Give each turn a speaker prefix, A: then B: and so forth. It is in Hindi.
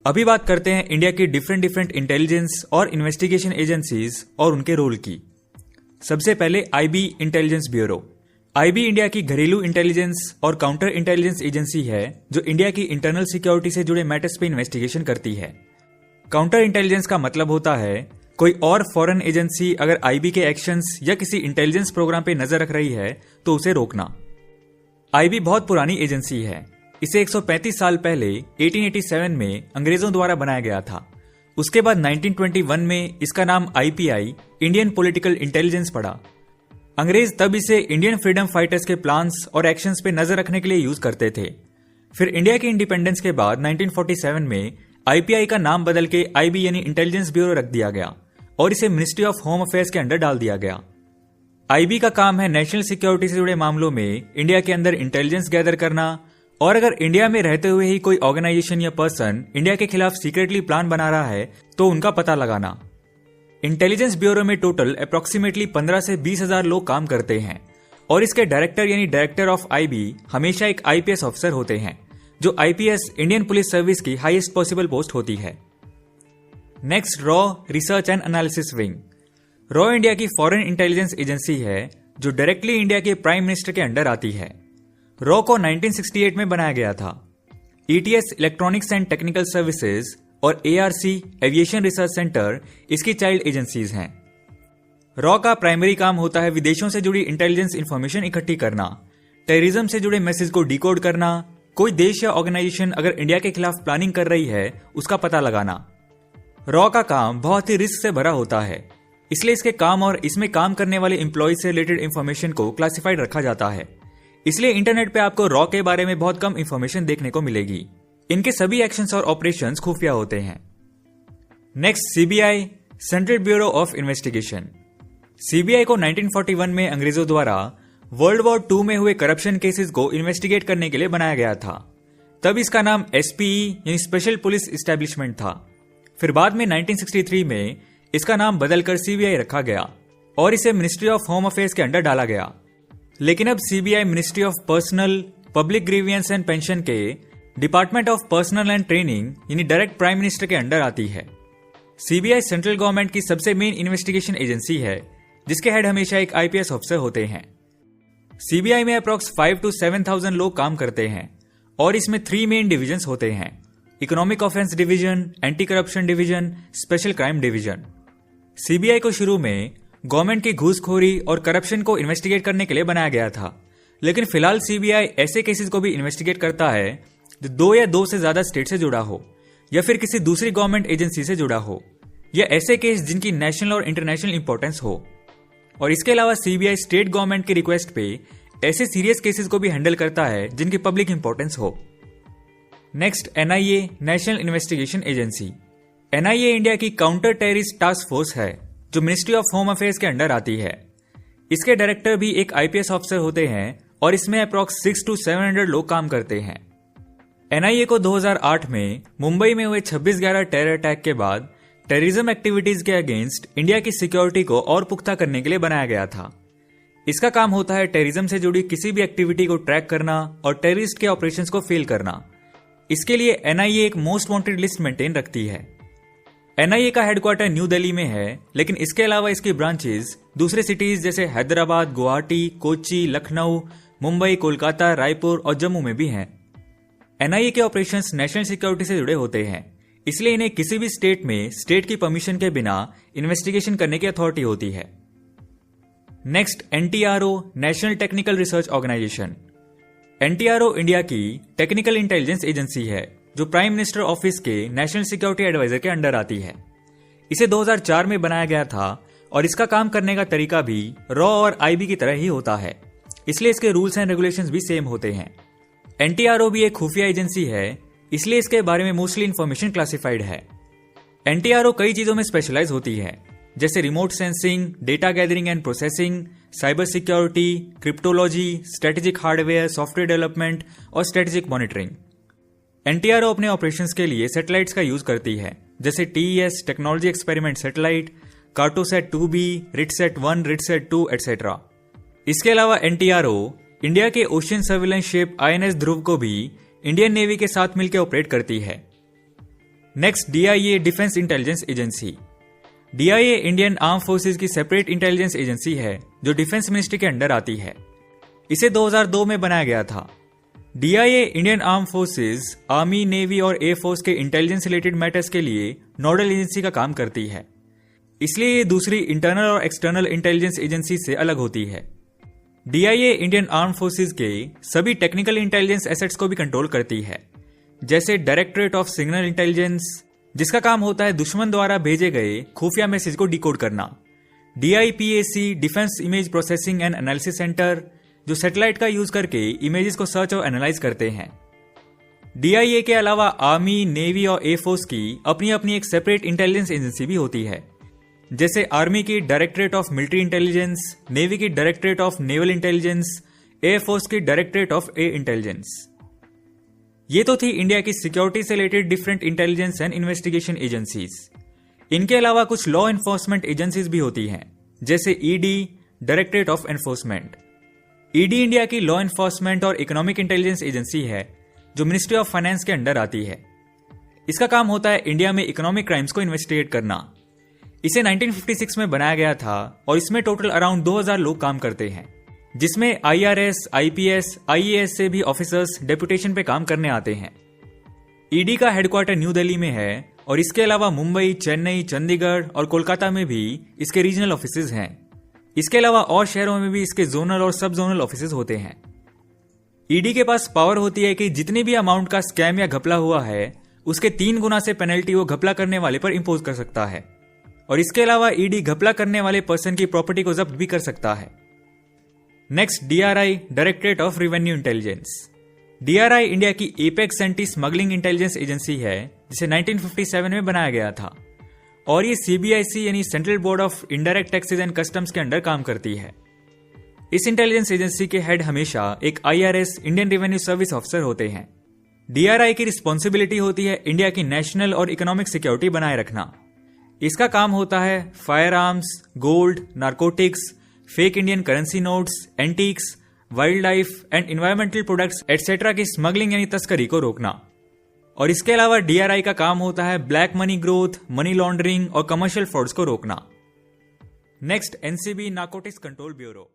A: अभी बात करते हैं इंडिया की डिफरेंट इंटेलिजेंस और इन्वेस्टिगेशन एजेंसीज और उनके रोल की। सबसे पहले IB intelligence bureau. IB India की घरेलू इंटेलिजेंस और काउंटर इंटेलिजेंस एजेंसी है जो इंडिया की इंटरनल सिक्योरिटी से जुड़े मैटर्स पे इन्वेस्टिगेशन करती है। काउंटर इंटेलिजेंस का मतलब होता है कोई और फॉरेन एजेंसी अगर आईबी के एक्शंस या किसी इंटेलिजेंस प्रोग्राम पे नजर रख रही है तो उसे रोकना। आईबी बहुत पुरानी एजेंसी है। इसे 135 साल पहले 1887 में अंग्रेजों द्वारा बनाया गया था। उसके बाद 1921 में इसका नाम आईपीआई इंडियन पॉलिटिकल इंटेलिजेंस पड़ा। अंग्रेज तब इसे इंडियन फ्रीडम फाइटर्स के प्लान्स और एक्शंस पे नजर रखने के लिए यूज करते थे। फिर इंडिया के इंडिपेंडेंस के बाद 1947 में आईपीआई का नाम बदल के आईबी यानी इंटेलिजेंस ब्यूरो रख दिया गया और इसे मिनिस्ट्री ऑफ होम अफेयर्स के अंडर डाल दिया गया। आईबी का काम है नेशनल सिक्योरिटी से जुड़े मामलों में इंडिया के अंदर इंटेलिजेंस गैदर करना, और अगर इंडिया में रहते हुए ही कोई ऑर्गेनाइजेशन या पर्सन इंडिया के खिलाफ सीक्रेटली प्लान बना रहा है तो उनका पता लगाना। इंटेलिजेंस ब्यूरो में टोटल अप्रोक्सीमेटली 15 से 20 हजार लोग काम करते हैं और इसके डायरेक्टर यानी डायरेक्टर ऑफ आईबी हमेशा एक आईपीएस ऑफिसर होते हैं, जो आईपीएस इंडियन पुलिस सर्विस की हाईएस्ट पॉसिबल पोस्ट होती है। Next, raw research and analysis wing. Raw India की फॉरेन इंटेलिजेंस एजेंसी है जो डायरेक्टली इंडिया के प्राइम मिनिस्टर के अंडर आती है। रॉ को 1968 में बनाया गया था। ETS electronics and technical services और एआरसी एविएशन रिसर्च सेंटर इसकी चाइल्ड एजेंसीज हैं। रॉ का प्राइमरी काम होता है विदेशों से जुड़ी इंटेलिजेंस इंफॉर्मेशन इकट्ठी करना, टेररिज्म से जुड़े मैसेज को डिकोड करना, कोई देश या ऑर्गेनाइजेशन अगर इंडिया के खिलाफ प्लानिंग कर रही है उसका पता लगाना। रॉ का काम बहुत ही रिस्क से भरा होता है, इसलिए इसके काम और इसमें काम करने वाले एम्प्लॉयज से रिलेटेड इंफॉर्मेशन को क्लासिफाइड रखा जाता है। इसलिए इंटरनेट पे आपको रॉ के बारे में बहुत कम इंफॉर्मेशन देखने को मिलेगी। इनके सभी एक्शंस और ऑपरेशंस खुफिया होते हैं। Next, CBI central bureau of investigation. CBI को 1941 में अंग्रेजों द्वारा वर्ल्ड वॉर 2 में हुए करप्शन केसेस को इन्वेस्टिगेट करने के लिए बनाया गया था। तब इसका नाम एसपीई यानी स्पेशल पुलिस एस्टेब्लिशमेंट था। फिर बाद में 1963 में इसका नाम बदलकर सीबीआई रखा गया और इसे मिनिस्ट्री ऑफ होम अफेयर्स के अंडर डाला गया। लेकिन अब CBI ministry of personnel, public grievances and pension के department of personnel and training यानी डायरेक्ट प्राइम मिनिस्टर के अंडर आती है। सीबीआई सेंट्रल गवर्नमेंट की सबसे मेन इन्वेस्टिगेशन एजेंसी है जिसके हेड हमेशा एक आईपीएस ऑफिसर होते हैं। सीबीआई में अप्रॉक्स 5 to 7,000 लोग काम करते हैं और इसमें 3 मेन डिविजन्स होते हैं: economic offence division, anti corruption division, special crime division. CBI को शुरू में गवर्नमेंट की घूसखोरी और करप्शन को इन्वेस्टिगेट करने के लिए बनाया गया था, लेकिन फिलहाल सीबीआई ऐसे केसेस को भी इन्वेस्टिगेट करता है जो 2 या 2 से ज्यादा स्टेट से जुड़ा हो या फिर किसी दूसरी गवर्नमेंट एजेंसी से जुड़ा हो, या ऐसे केस जिनकी नेशनल और इंटरनेशनल इंपॉर्टेंस हो। और इसके अलावा सीबीआई स्टेट गवर्नमेंट की रिक्वेस्ट पे ऐसे सीरियस केसेस को भी हैंडल करता है जिनकी पब्लिक इंपॉर्टेंस हो। Next, NIA national investigation agency. NIA India की काउंटर टेररिस्ट टास्क फोर्स है जो मिनिस्ट्री ऑफ होम अफेयर्स के अंडर आती है। इसके डायरेक्टर भी एक आईपीएस ऑफिसर होते हैं और इसमें अप्रॉक्स 6 to 700 लोग काम करते हैं। एनआईए को 2008 में मुंबई में हुए 26/11 टेरर अटैक के बाद टेररिज्म एक्टिविटीज के अगेंस्ट इंडिया की सिक्योरिटी को और पुख्ता करने के लिए बनाया गया था। इसका काम होता है टेररिज्म से जुड़ी किसी भी एक्टिविटी को ट्रैक करना और टेररिस्ट के ऑपरेशंस को फेल करना। इसके लिए एनआईए एक मोस्ट वांटेड लिस्ट मेंटेन रखती है। एनआईए का हेडक्वार्टर न्यू दिल्ली में है, लेकिन इसके अलावा इसकी ब्रांचेस दूसरे सिटीज जैसे हैदराबाद, गुवाहाटी, कोच्चि, लखनऊ, मुंबई, कोलकाता, रायपुर और जम्मू में भी हैं। एनआईए के ऑपरेशंस नेशनल सिक्योरिटी से जुड़े होते हैं, इसलिए इन्हें किसी भी स्टेट में स्टेट की परमिशन के बिना इन्वेस्टिगेशन करने की अथॉरिटी होती है। Next, NTRO national technical research organisation. NTRO India की टेक्निकल इंटेलिजेंस एजेंसी है जो प्राइम मिनिस्टर ऑफिस के नेशनल सिक्योरिटी एडवाइजर के अंडर आती है। इसे 2004 में बनाया गया था और इसका काम करने का तरीका भी रॉ और आईबी की तरह ही होता है, इसलिए इसके रूल्स एंड रेगुलेशंस भी सेम होते हैं। एनटीआरओ भी एक खुफिया एजेंसी है, इसलिए इसके बारे में मोस्टली इंफॉर्मेशन क्लासिफाइड है। एनटीआरओ कई चीजों में स्पेशलाइज होती है, जैसे remote sensing, data gathering and processing, cyber security, cryptology, strategic hardware, software development और स्ट्रेटेजिक मॉनिटरिंग। एनटीआरओ अपने ऑपरेशंस के लिए सैटेलाइट्स का यूज करती है, जैसे TES technology experiment satellite, Cartosat 2B, रिटसैट 1, रिटसैट 2 etcetera. इसके अलावा एनटीआरओ इंडिया के ओशियन सर्विलेंस शिप आईएनएस ध्रुव को भी इंडियन नेवी के साथ मिलकर ऑपरेट करती है। Next DIA defence intelligence agency. DIA Indian arm forces की सेपरेट इंटेलिजेंस एजेंसी है जो डिफेंस मिनिस्ट्री के अंडर आती है। इसे 2002 में बनाया गया था। DIA Indian arm forces, army, navy और एयरफोर्स के इंटेलिजेंस रिलेटेड मैटर्स के लिए नोडल एजेंसी का काम करती है, इसलिए ये दूसरी इंटरनल और एक्सटर्नल इंटेलिजेंस एजेंसी से अलग होती है। DIA इंडियन आर्म फोर्सेज के सभी टेक्निकल इंटेलिजेंस एसेट्स को भी कंट्रोल करती है, जैसे डायरेक्टरेट ऑफ सिग्नल इंटेलिजेंस, जिसका काम होता है दुश्मन द्वारा भेजे गए खुफिया मैसेज को डिकोड करना। DIPAC defence image processing and analysis centre, जो सैटेलाइट का यूज करके इमेजेस को सर्च और एनालाइज करते हैं। DIA के अलावा आर्मी, नेवी और एयरफोर्स की अपनी अपनी एक सेपरेट इंटेलिजेंस एजेंसी भी होती है, जैसे आर्मी की directorate of military intelligence, navy की directorate of naval intelligence, air force की डायरेक्टरेट ऑफ एयर इंटेलिजेंस। ये तो थी इंडिया की सिक्योरिटी से related different intelligence and investigation agencies. इनके अलावा कुछ लॉ एनफोर्समेंट एजेंसीज भी होती हैं, जैसे ED, directorate of enforcement. ED India की लॉ एनफोर्समेंट और इकोनॉमिक इंटेलिजेंस एजेंसी है जो मिनिस्ट्री ऑफ फाइनेंस के अंडर आती है। इसका काम होता है इंडिया में इकोनॉमिक क्राइम्स को इन्वेस्टिगेट करना। इसे 1956 में बनाया गया था और इसमें टोटल अराउंड 2000 लोग काम करते हैं, जिसमें IRS, IPS, IAS से भी ऑफिसर्स डेपुटेशन पे काम करने आते हैं। ED का हेडक्वार्टर न्यू दिल्ली में है और इसके अलावा मुंबई, चेन्नई, चंडीगढ़ और कोलकाता में भी इसके रीजनल ऑफिसेज हैं। इसके अलावा और शहरों में भी इसके जोनल और सब जोनल ऑफिसेज होते हैं। ED के पास पावर होती है कि जितनी भी अमाउंट का स्कैम या घपला हुआ है उसके 3 गुना से पेनल्टी वो घपला करने वाले पर इंपोज कर सकता है, और इसके अलावा ED घपला करने वाले पर्सन की प्रॉपर्टी को जब्त भी कर सकता है। Next, DRI, directorate of revenue intelligence. DRI India की apex anti smuggling intelligence agency है, जिसे 1957 में बनाया गया था, और ये CBIC यानी central board of indirect taxes and customs के अंडर काम करती है। इस इंटेलिजेंस एजेंसी के हेड हमेशा एक IRS, Indian revenue service officer होते हैं। DRI की रिस्पॉन्सिबिलिटी होती है इंडिया की नेशनल और इकोनॉमिक सिक्योरिटी बनाए रखना। इसका काम होता है fire arms, gold, narcotics, fake Indian currency notes, antiques, wild life and environmental products etcetera की स्मगलिंग यानी तस्करी को रोकना। और इसके अलावा DRI का काम होता है black money growth, money laundering और कमर्शियल फ्रॉड्स को रोकना। Next, NCB narcotics control bureau.